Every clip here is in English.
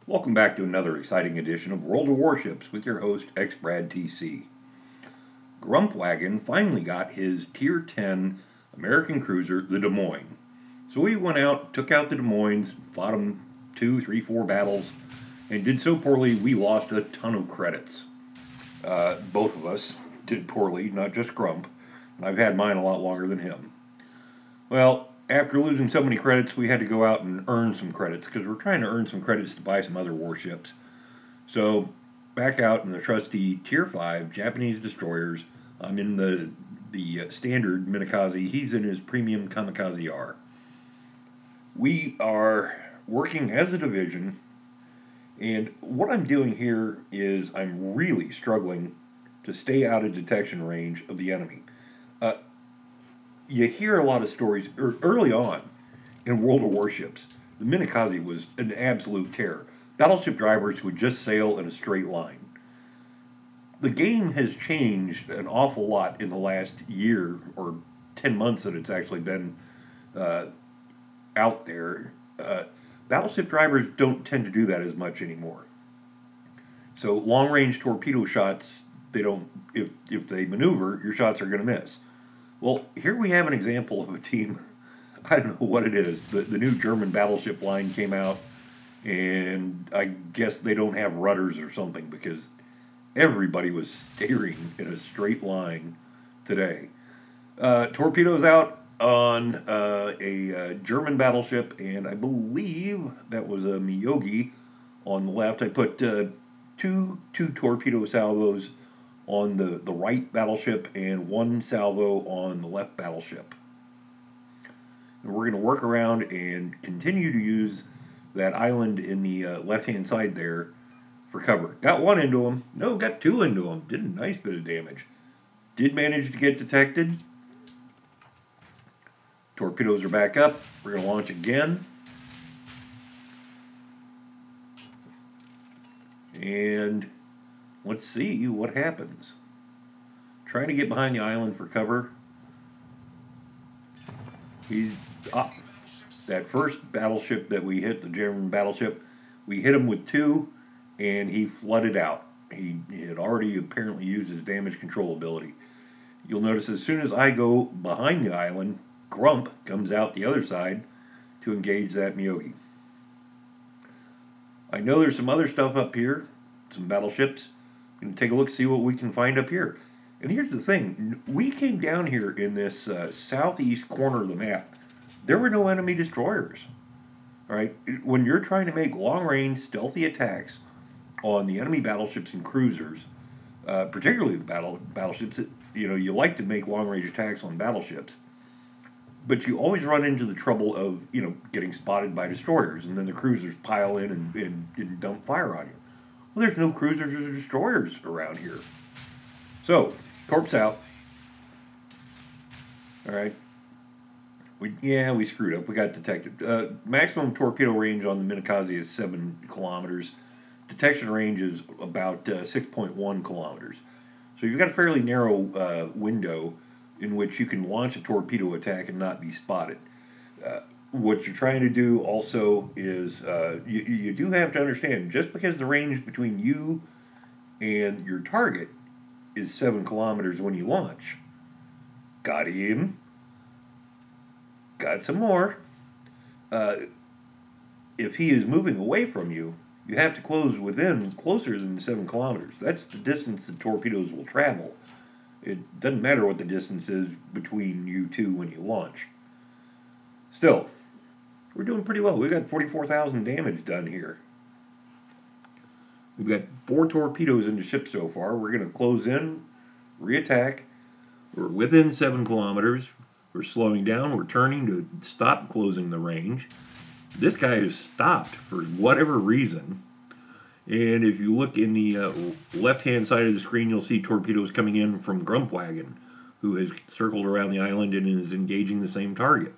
Welcome back to another exciting edition of World of Warships with your host, XBradTC. Grumpwagon finally got his Tier 10 American cruiser, the Des Moines. So we went out, took out the Des Moines, fought them 2, 3, 4 battles, and did so poorly we lost a ton of credits. Both of us did poorly, not just Grump. And I've had mine a lot longer than him. Well, after losing so many credits, we had to go out and earn some credits because we're trying to earn some credits to buy some other warships. So, back out in the trusty Tier 5 Japanese destroyers, I'm in the standard Minekrazy. He's in his premium Kamikaze R. We are working as a division, and what I'm doing here is I'm really struggling to stay out of detection range of the enemy. You hear a lot of stories early on in World of Warships. The Minekrazy was an absolute terror. Battleship drivers would just sail in a straight line. The game has changed an awful lot in the last year or 10 months that it's actually been out there. Battleship drivers don't tend to do that as much anymore. So long-range torpedo shots, they don't. If they maneuver, your shots are going to miss. Well, here we have an example of a team. I don't know what it is. The new German battleship line came out, and I guess they don't have rudders or something because everybody was steering in a straight line today. Torpedoes out on a German battleship, and I believe that was a Miyogi on the left. I put two torpedo salvos on the right battleship and one salvo on the left battleship. And we're going to work around and continue to use that island in the left-hand side there for cover. Got one into him. No, got two into him. Did a nice bit of damage. Did manage to get detected. Torpedoes are back up. We're going to launch again. And let's see what happens. Trying to get behind the island for cover. He's up. That first battleship that we hit, the German battleship, we hit him with two, and he flooded out. He had already apparently used his damage control ability. You'll notice as soon as I go behind the island, Grump comes out the other side to engage that Miyogi. I know there's some other stuff up here, some battleships. I'm going to take a look, see what we can find up here. And here's the thing. We came down here in this southeast corner of the map. There were no enemy destroyers. All right? When you're trying to make long-range, stealthy attacks on the enemy battleships and cruisers, particularly the battleships, you like to make long-range attacks on battleships. But you always run into the trouble of, getting spotted by destroyers, and then the cruisers pile in and dump fire on you. Well, there's no cruisers or destroyers around here. So, torps out. All right. We screwed up. We got detected. Maximum torpedo range on the Minekrazy is 7 kilometers. Detection range is about 6.1 kilometers. So you've got a fairly narrow window in which you can launch a torpedo attack and not be spotted. What you're trying to do also is you do have to understand, just because the range between you and your target is 7 kilometers when you launch. Got him. Got some more. If he is moving away from you, you have to close within closer than 7 kilometers. That's the distance the torpedoes will travel. It doesn't matter what the distance is between you two when you launch. Still, we're doing pretty well. We've got 44,000 damage done here. We've got 4 torpedoes in the ship so far. We're going to close in, re-attack. We're within 7 kilometers. We're slowing down. We're turning to stop closing the range. This guy has stopped for whatever reason. And if you look in the left-hand side of the screen, you'll see torpedoes coming in from Grumpwagon, who has circled around the island and is engaging the same target.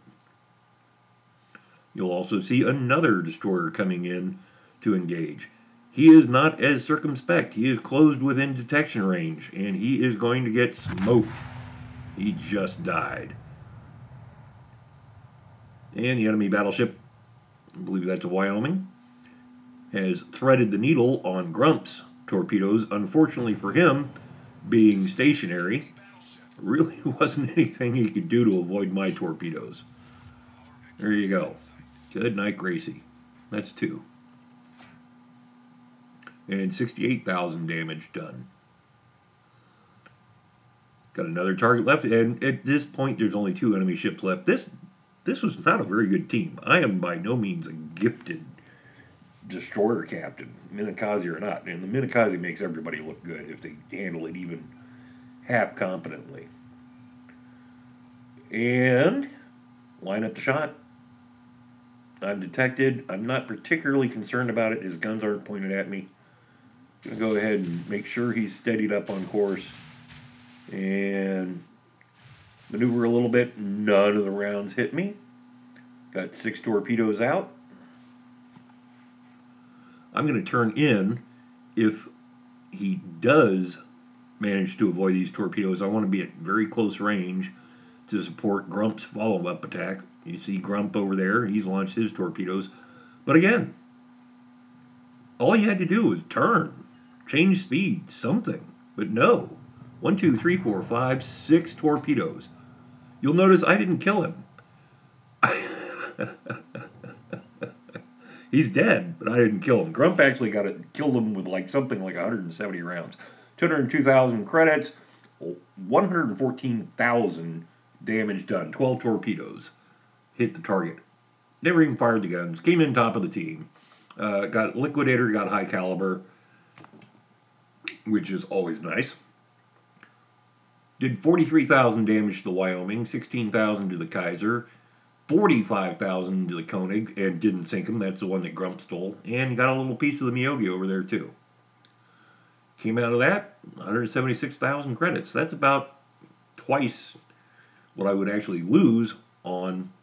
You'll also see another destroyer coming in to engage. He is not as circumspect. He is closed within detection range, and he is going to get smoked. He just died. And the enemy battleship, I believe that's a Wyoming, has threaded the needle on Grump's torpedoes. Unfortunately for him, being stationary, really wasn't anything he could do to avoid my torpedoes. There you go. Good night, Gracie. That's 2. And 68,000 damage done. Got another target left, and at this point there's only 2 enemy ships left. This was not a very good team. I am by no means a gifted destroyer captain, Minekrazy or not. And the Minekrazy makes everybody look good if they handle it even half competently. And line up the shot. I'm detected. I'm not particularly concerned about it. His guns aren't pointed at me. I'm going to go ahead and make sure he's steadied up on course and maneuver a little bit. None of the rounds hit me. Got 6 torpedoes out. I'm going to turn in if he does manage to avoid these torpedoes. I want to be at very close range to support Grump's follow-up attack. You see Grump over there. He's launched his torpedoes. But again, all he had to do was turn, change speed, something. But no. 1, 2, 3, 4, 5, 6 torpedoes. You'll notice I didn't kill him. He's dead, but I didn't kill him. Grump actually killed him with something like 170 rounds. 202,000 credits, 114,000 damage done. 12 torpedoes hit the target. Never even fired the guns. Came in top of the team. Got liquidator, got high caliber, which is always nice. Did 43,000 damage to the Wyoming, 16,000 to the Kaiser, 45,000 to the Koenig, and didn't sink him. That's the one that Grump stole. And got a little piece of the Miyogi over there, too. Came out of that, 176,000 credits. That's about twice what I would actually lose on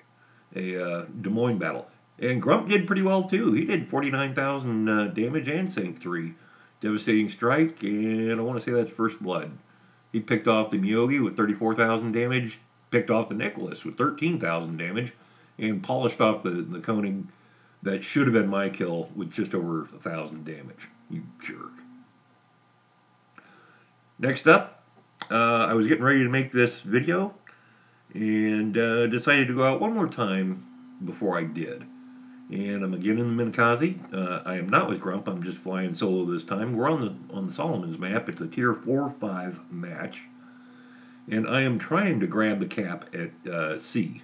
a Des Moines battle. And Grump did pretty well, too. He did 49,000 damage and sank 3. Devastating strike, and I want to say that's first blood. He picked off the Miyogi with 34,000 damage, picked off the Nicholas with 13,000 damage, and polished off the Koenig that should have been my kill with just over 1,000 damage. You jerk. Next up, I was getting ready to make this video and decided to go out one more time before I did. And I'm again in the Minekrazy. I am not with Grump. I'm just flying solo this time. We're on the Solomon's map. It's a tier 4-5 match. And I am trying to grab the cap at C.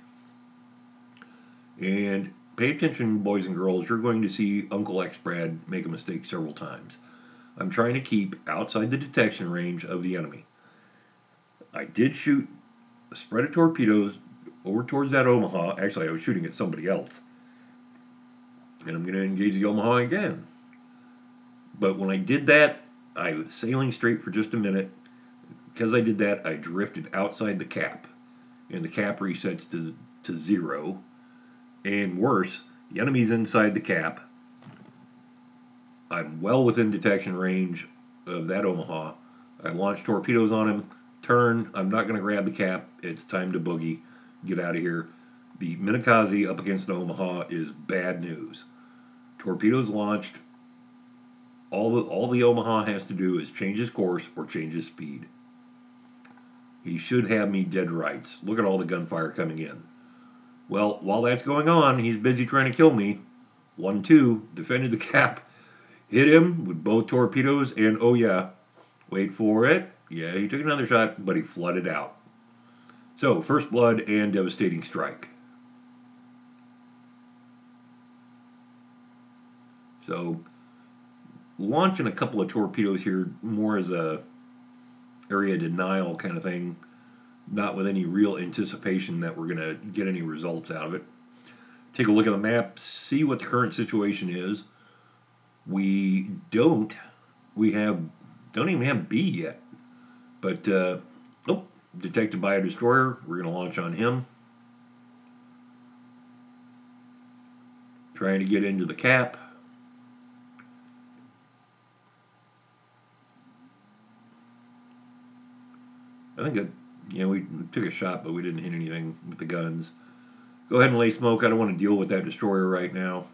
And pay attention, boys and girls. You're going to see Uncle X-Brad make a mistake several times. I'm trying to keep outside the detection range of the enemy. I did shoot a spread of torpedoes over towards that Omaha. Actually, I was shooting at somebody else. And I'm going to engage the Omaha again. But when I did that, I was sailing straight for just a minute. Because I did that, I drifted outside the cap. And the cap resets to 0. And worse, the enemy's inside the cap. I'm well within detection range of that Omaha. I launched torpedoes on him. Turn. I'm not going to grab the cap. It's time to boogie. Get out of here. The Minekrazy up against the Omaha is bad news. Torpedoes launched. All the Omaha has to do is change his course or change his speed. He should have me dead rights. Look at all the gunfire coming in. Well, while that's going on, he's busy trying to kill me. 1-2, defended the cap. Hit him with both torpedoes, and oh yeah, wait for it. Yeah, he took another shot, but he flooded out. So, first blood and devastating strike. So, launching a couple of torpedoes here more as a area denial kind of thing, not with any real anticipation that we're going to get any results out of it. Take a look at the map, see what the current situation is. We don't even have B yet. But, oh, detected by a destroyer. We're going to launch on him. Trying to get into the cap. I think that, we took a shot, but we didn't hit anything with the guns. Go ahead and lay smoke. I don't want to deal with that destroyer right now.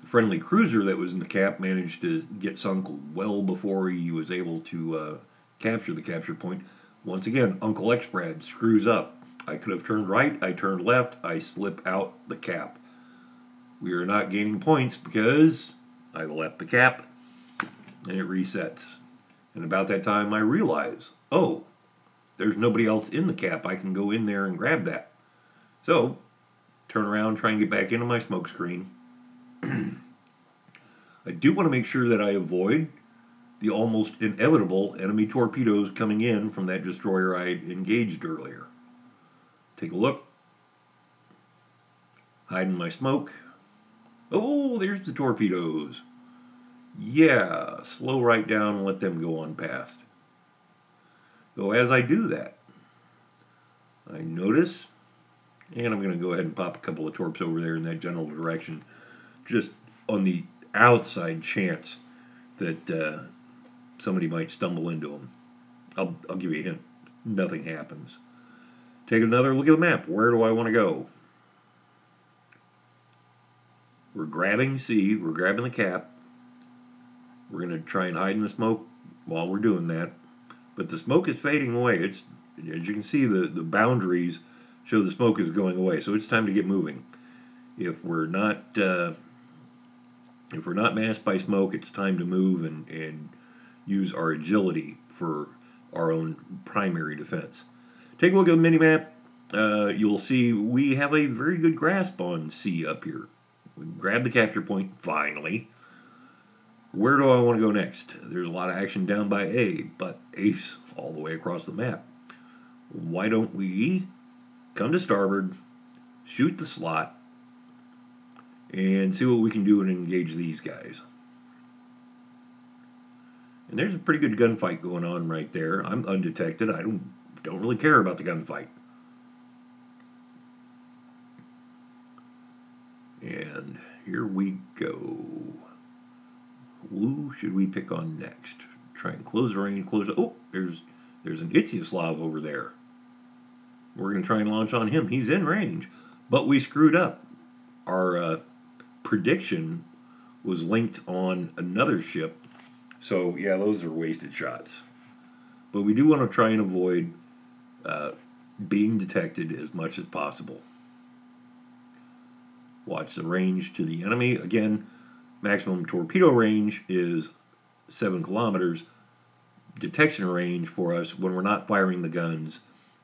friendly cruiser that was in the cap managed to get sunk well before he was able to capture the capture point. Once again, Uncle X-Brad screws up. I could have turned right, I turned left, I slip out the cap. We are not gaining points because I left the cap and it resets. And about that time I realize, oh, there's nobody else in the cap. I can go in there and grab that. So, turn around, try and get back into my smoke screen. I do want to make sure that I avoid the almost inevitable enemy torpedoes coming in from that destroyer I engaged earlier. Take a look. Hide in my smoke. Oh, there's the torpedoes. Yeah, slow right down and let them go on past. So as I do that, I notice, and I'm going to go ahead and pop a couple of torps over there in that general direction, just on the outside chance that somebody might stumble into them. I'll give you a hint. Nothing happens. Take another look at the map. Where do I want to go? We're grabbing C. We're grabbing the cap. We're going to try and hide in the smoke while we're doing that. But the smoke is fading away. It's, as you can see, the boundaries show the smoke is going away. So it's time to get moving. If we're not masked by smoke, it's time to move and use our agility for our own primary defense. Take a look at the minimap. You'll see we have a very good grasp on C up here. We grab the capture point, finally. Where do I want to go next? There's a lot of action down by A, but A's all the way across the map. Why don't we come to starboard, shoot the slot, and see what we can do and engage these guys. And there's a pretty good gunfight going on right there. I'm undetected. I don't really care about the gunfight. And here we go. Who should we pick on next? Try and close the range, close. Oh, there's an Itzyaslav over there. We're going to try and launch on him. He's in range, but we screwed up. Our prediction was linked on another ship, so yeah, those are wasted shots. But we do want to try and avoid being detected as much as possible. Watch the range to the enemy. Again, maximum torpedo range is 7 kilometers. Detection range for us when we're not firing the guns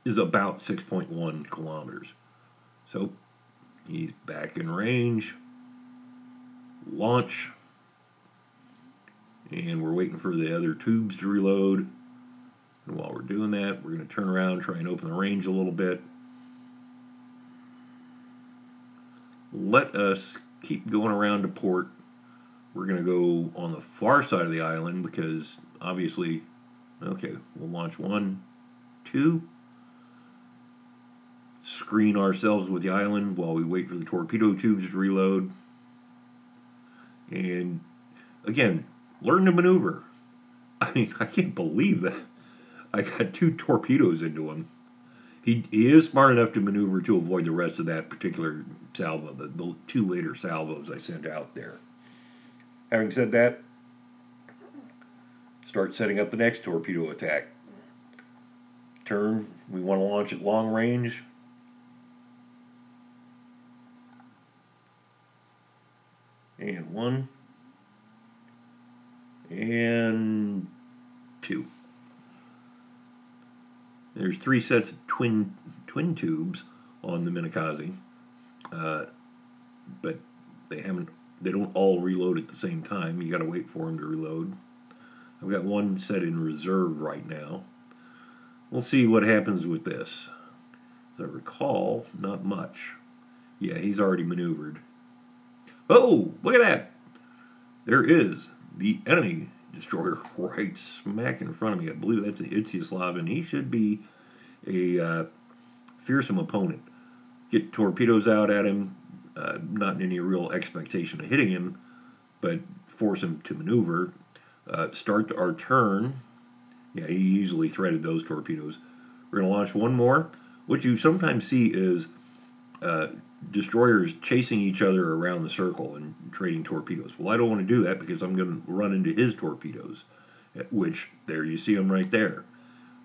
is about 6.1 kilometers. So he's back in range. Launch. And we're waiting for the other tubes to reload. And while we're doing that, we're going to turn around, try and open the range a little bit. Let us keep going around to port. We're going to go on the far side of the island because obviously, okay, we'll launch 1, 2. Screen ourselves with the island while we wait for the torpedo tubes to reload. And again, learn to maneuver. I mean, I can't believe that I got 2 torpedoes into him. He is smart enough to maneuver to avoid the rest of that particular salvo, the 2 later salvos I sent out there. Having said that, start setting up the next torpedo attack. Turn, we want to launch at long range. And 1. And 2. There's 3 sets of twin tubes on the Minekrazy, but they don't all reload at the same time. You got to wait for them to reload. I've got 1 set in reserve right now. We'll see what happens with this. As I recall, not much. Yeah, he's already maneuvered. Oh, look at that! There is the enemy destroyer right smack in front of me. I believe that's the Itzyaslav, and he should be a fearsome opponent. Get torpedoes out at him, not in any real expectation of hitting him, but force him to maneuver. Start our turn. Yeah, he easily threaded those torpedoes. We're going to launch 1 more. What you sometimes see is uh, destroyers chasing each other around the circle and trading torpedoes. Well, I don't want to do that because I'm going to run into his torpedoes, which, there you see them right there.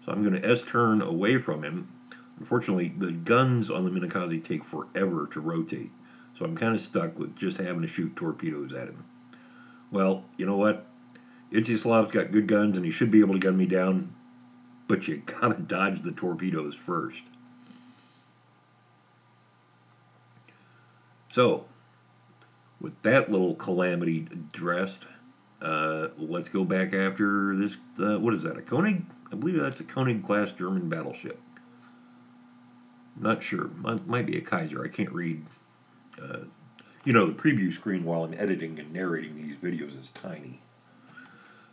So I'm going to S-turn away from him. Unfortunately, the guns on the Minekrazy take forever to rotate, so I'm kind of stuck with just having to shoot torpedoes at him. Well, you know what? Icheslav's got good guns, and he should be able to gun me down, but you gotta dodge the torpedoes first. So, with that little calamity addressed, let's go back after this, what is that, a Koenig? I believe that's a Koenig-class German battleship. Not sure. Might be a Kaiser. I can't read. The preview screen while I'm editing and narrating these videos is tiny.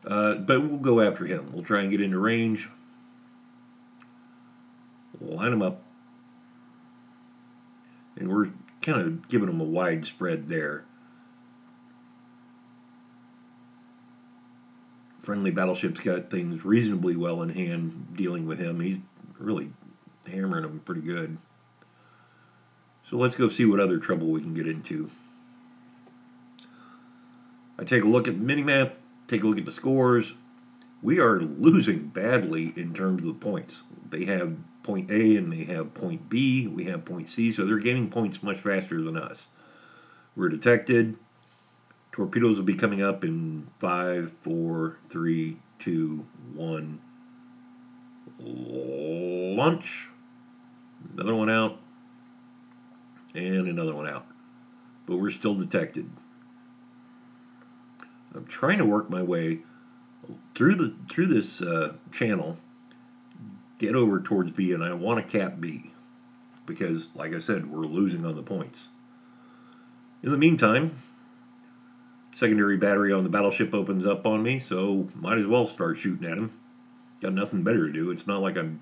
But we'll go after him. We'll try and get into range. Line him up. And we're kind of giving him a wide spread there. Friendly battleship's got things reasonably well in hand dealing with him. He's really hammering them pretty good. So let's go see what other trouble we can get into. I take a look at the mini-map, take a look at the scores. We are losing badly in terms of the points. They have point A and they have point B. We have point C, so they're gaining points much faster than us. We're detected. Torpedoes will be coming up in 5, 4, 3, 2, 1. Launch. Another one out. And another one out. But we're still detected. I'm trying to work my way through this channel, get over towards B, and I want to cap B. Because, like I said, we're losing on the points. In the meantime, secondary battery on the battleship opens up on me, so might as well start shooting at him. Got nothing better to do. It's not like I'm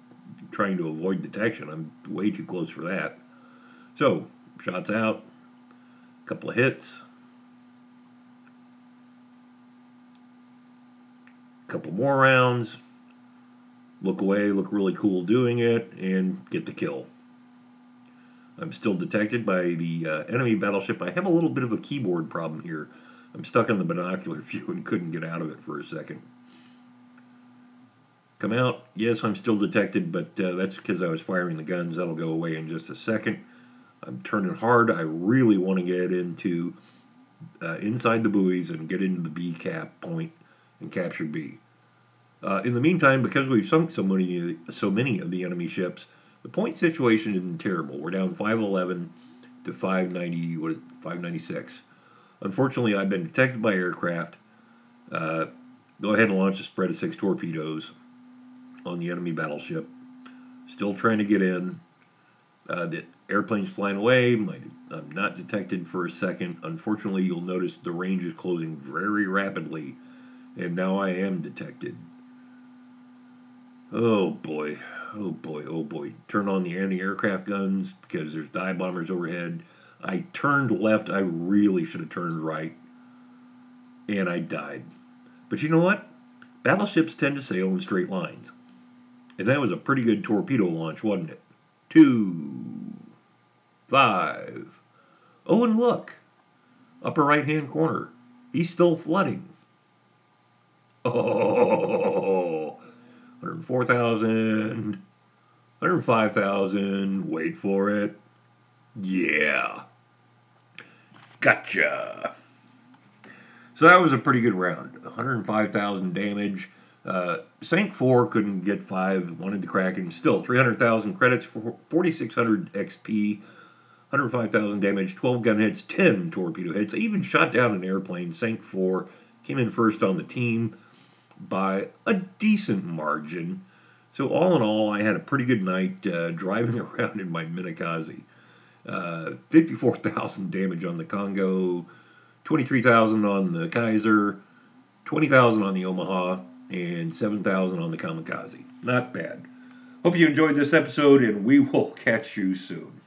trying to avoid detection. I'm way too close for that. So, shots out, a couple of hits, a couple more rounds, look away, look really cool doing it, and get the kill. I'm still detected by the enemy battleship. I have a little bit of a keyboard problem here. I'm stuck on the binocular view and couldn't get out of it for a second. Come out. Yes, I'm still detected, but that's because I was firing the guns. That'll go away in just a second. I'm turning hard. I really want to get into inside the buoys and get into the B cap point and capture B. In the meantime, because we've sunk so many of the enemy ships, the point situation isn't terrible. We're down 511 to 596. Unfortunately, I've been detected by aircraft. Go ahead and launch a spread of 6 torpedoes on the enemy battleship. Still trying to get in. The airplane's flying away. I'm not detected for a second. Unfortunately, you'll notice the range is closing very rapidly, and now I am detected. Oh boy, oh boy, oh boy. Turn on the anti-aircraft guns because there's dive bombers overhead. I turned left. I really should have turned right, and I died. But you know what? Battleships tend to sail in straight lines. And that was a pretty good torpedo launch, wasn't it? 2, 5. Oh, and look. Upper right-hand corner. He's still flooding. Oh, 104,000. 105,000. Wait for it. Yeah. Gotcha. So that was a pretty good round. 105,000 damage. Sank 4, couldn't get 5, wanted the Kraken. Still, 300,000 credits, 4,600 XP, 105,000 damage, 12 gun hits, 10 torpedo hits. I even shot down an airplane, sank 4, came in first on the team by a decent margin. So all in all, I had a pretty good night driving around in my Minekrazy. 54,000 damage on the Congo, 23,000 on the Kaiser, 20,000 on the Omaha, and 7,000 on the Kamikaze. Not bad. Hope you enjoyed this episode, and we will catch you soon.